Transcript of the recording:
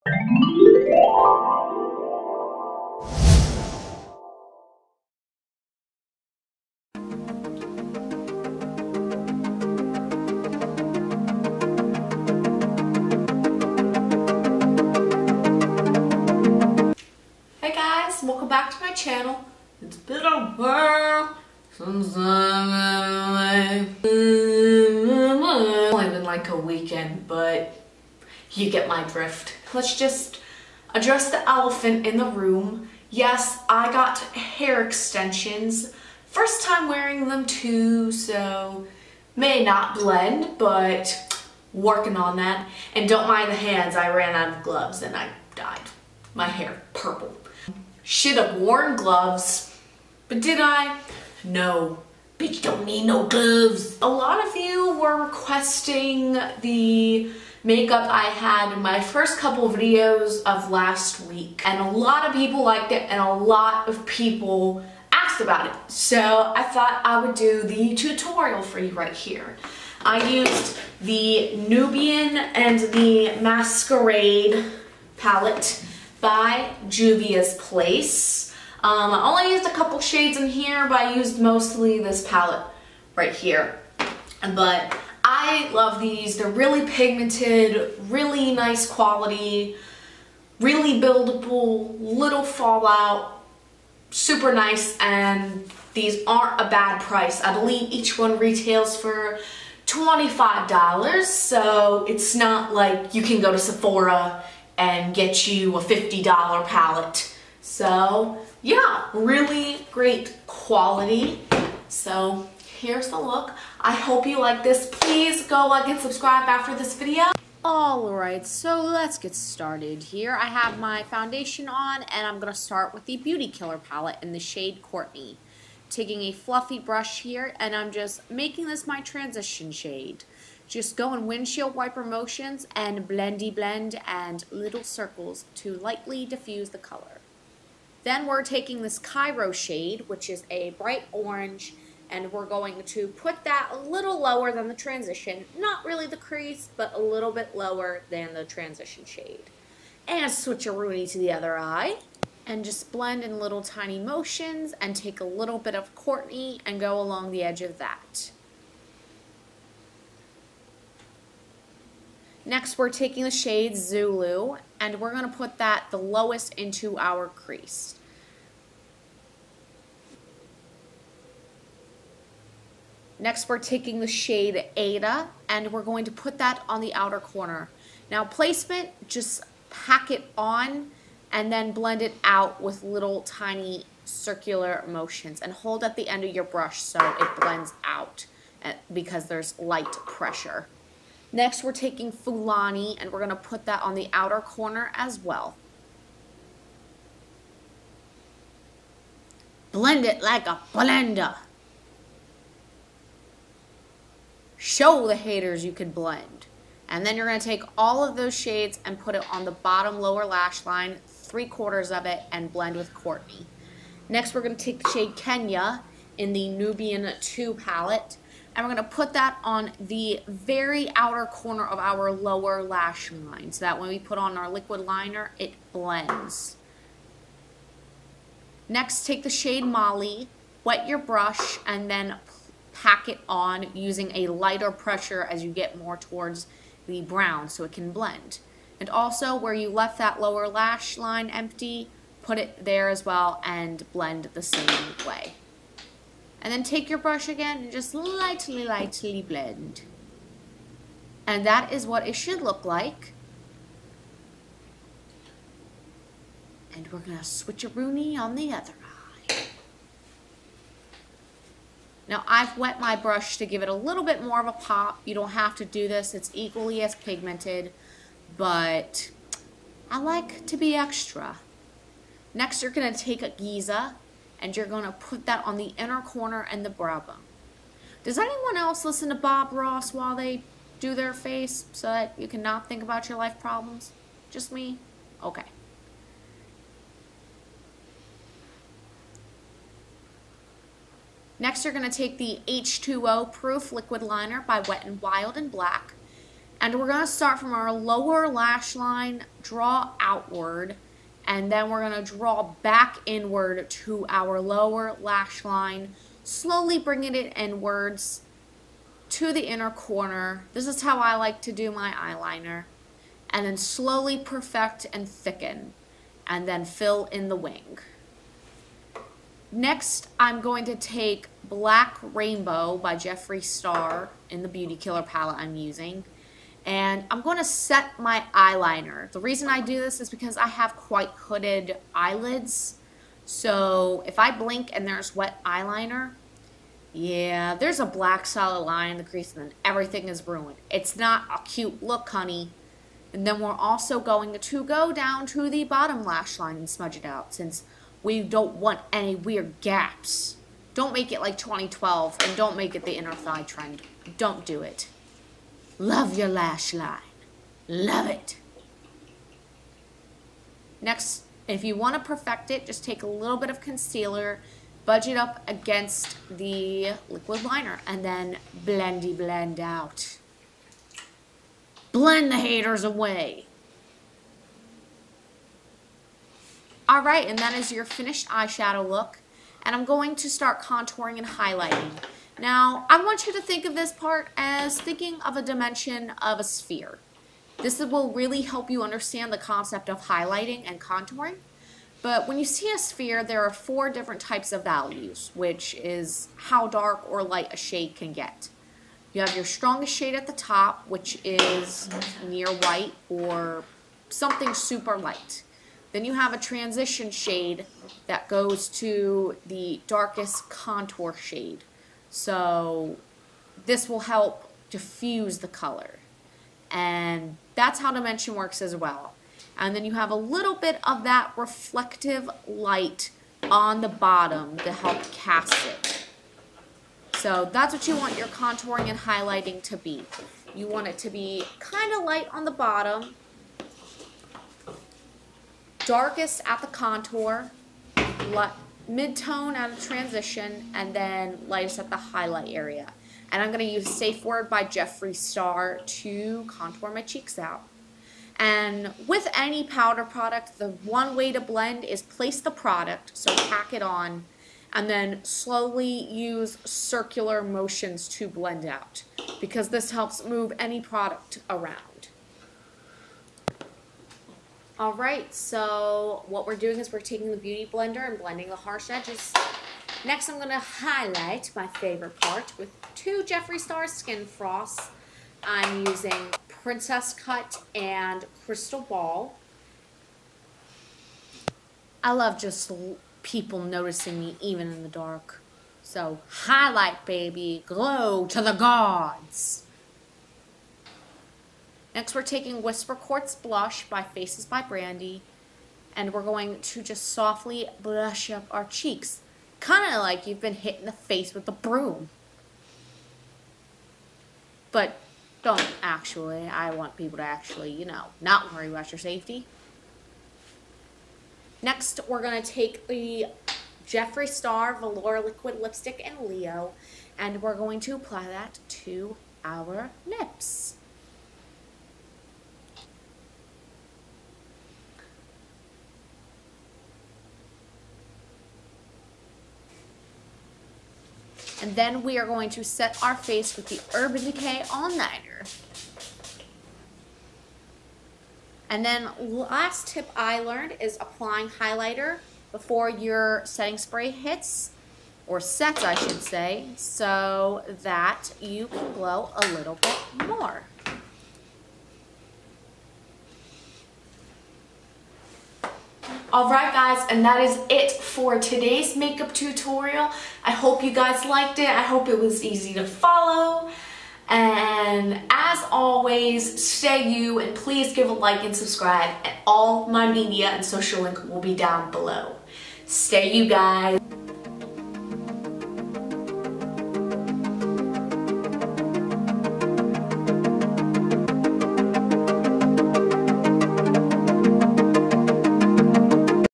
Hey guys, welcome back to my channel. It's been a while since I've only been like a weekend, but you get my drift. Let's just address the elephant in the room. Yes, I got hair extensions. First time wearing them too, so may not blend, but working on that. And don't mind the hands, I ran out of gloves and I dyed my hair purple. Should have worn gloves, but did I? No. Bitch don't need no gloves. A lot of you were requesting the makeup I had in my first couple of videos of last week. And a lot of people liked it and a lot of people asked about it. So I thought I would do the tutorial for you right here. I used the Nubian and the Masquerade palette by Juvias Place. I only used a couple shades in here, but I used mostly this palette right here. But I love these. They're really pigmented, really nice quality, really buildable, little fallout, super nice, and these aren't a bad price. I believe each one retails for $25, so it's not like you can go to Sephora and get you a $50 palette. So yeah, really great quality. So here's the look. I hope you like this. Please go like and subscribe after this video. Alright, so let's get started here. I have my foundation on and I'm going to start with the Beauty Killer palette in the shade Courtney. Taking a fluffy brush here and I'm just making this my transition shade. Just go in windshield wiper motions and blendy blend and little circles to lightly diffuse the color. Then we're taking this Cairo shade, which is a bright orange, and we're going to put that a little lower than the transition. Not really the crease, but a little bit lower than the transition shade. And switcheroonie to the other eye. And just blend in little tiny motions and take a little bit of Courtney and go along the edge of that. Next, we're taking the shade Zulu, and we're going to put that the lowest into our crease. Next, we're taking the shade Ada, and we're going to put that on the outer corner. Now, placement, just pack it on, and then blend it out with little tiny circular motions, and hold at the end of your brush so it blends out because there's light pressure. Next, we're taking Fulani, and we're going to put that on the outer corner as well. Blend it like a blender. Show the haters you can blend. And then you're going to take all of those shades and put it on the bottom lower lash line, 3/4 of it, and blend with Courtney. Next, we're going to take the shade Kenya in the Nubian 2 palette. And we're going to put that on the very outer corner of our lower lash line so that when we put on our liquid liner, it blends. Next, take the shade Molly, wet your brush, and then pack it on using a lighter pressure as you get more towards the brown so it can blend. And also, where you left that lower lash line empty, put it there as well and blend the same way. And then take your brush again and just lightly, lightly blend. And that is what it should look like. And we're going to switcheroonie on the other eye. Now, I've wet my brush to give it a little bit more of a pop. You don't have to do this. It's equally as pigmented, but I like to be extra. Next, you're going to take a Giza, and you're going to put that on the inner corner and the brow bone. Does anyone else listen to Bob Ross while they do their face so that you can not think about your life problems? Just me? Okay. Next, you're going to take the H2O Proof Liquid Liner by Wet n Wild in Black, And we're going to start from our lower lash line, draw outward, and then we're going to draw back inward to our lower lash line, slowly bringing it inwards to the inner corner. This is how I like to do my eyeliner. And then slowly perfect and thicken, and then fill in the wing. Next, I'm going to take Black Rainbow by Jeffree Star in the Beauty Killer palette I'm using, and I'm going to set my eyeliner. The reason I do this is because I have quite hooded eyelids, so if I blink and there's wet eyeliner, yeah, there's a black solid line in the crease and then everything is ruined. It's not a cute look, honey. And then we're also going to go down to the bottom lash line and smudge it out, since we don't want any weird gaps. Don't make it like 2012, and don't make it the inner thigh trend. Don't do it. Love your lash line. Love it. Next, if you want to perfect it, just take a little bit of concealer, budge it up against the liquid liner, and then blend out. Blend the haters away. Alright, and that is your finished eyeshadow look. And I'm going to start contouring and highlighting. Now, I want you to think of this part as thinking of a dimension of a sphere. This will really help you understand the concept of highlighting and contouring. But when you see a sphere, there are 4 different types of values, which is how dark or light a shade can get. You have your strongest shade at the top, which is near white or something super light. Then you have a transition shade that goes to the darkest contour shade. So this will help diffuse the color. And that's how dimension works as well. And then you have a little bit of that reflective light on the bottom to help cast it. So that's what you want your contouring and highlighting to be. You want it to be kind of light on the bottom, darkest at the contour, mid-tone at a transition, and then lightest at the highlight area. And I'm going to use Safe Word by Jeffree Star to contour my cheeks out. And with any powder product, the one way to blend is place the product, so pack it on, and then slowly use circular motions to blend out, because this helps move any product around. Alright, so what we're doing is we're taking the Beauty Blender and blending the harsh edges. Next I'm going to highlight my favorite part with 2 Jeffree Star Skin Frosts. I'm using Princess Cut and Crystal Ball. I love just people noticing me even in the dark. So highlight, baby, glow to the gods. Next we're taking Whisper Quartz Blush by Faces by Brandi, and we're going to just softly blush up our cheeks, kind of like you've been hit in the face with a broom. But don't actually. I want people to actually, you know, not worry about your safety. Next, we're going to take the Jeffree Star Velour Liquid Lipstick in Leo, and we're going to apply that to our lips. And then we are going to set our face with the Urban Decay All-Nighter. And then last tip I learned is applying highlighter before your setting spray hits, or sets I should say, so that you can glow a little bit more. Alright guys, and that is it for today's makeup tutorial. I hope you guys liked it. I hope it was easy to follow. And as always, stay you, and please give a like and subscribe. And all my media and social link will be down below. Stay you guys.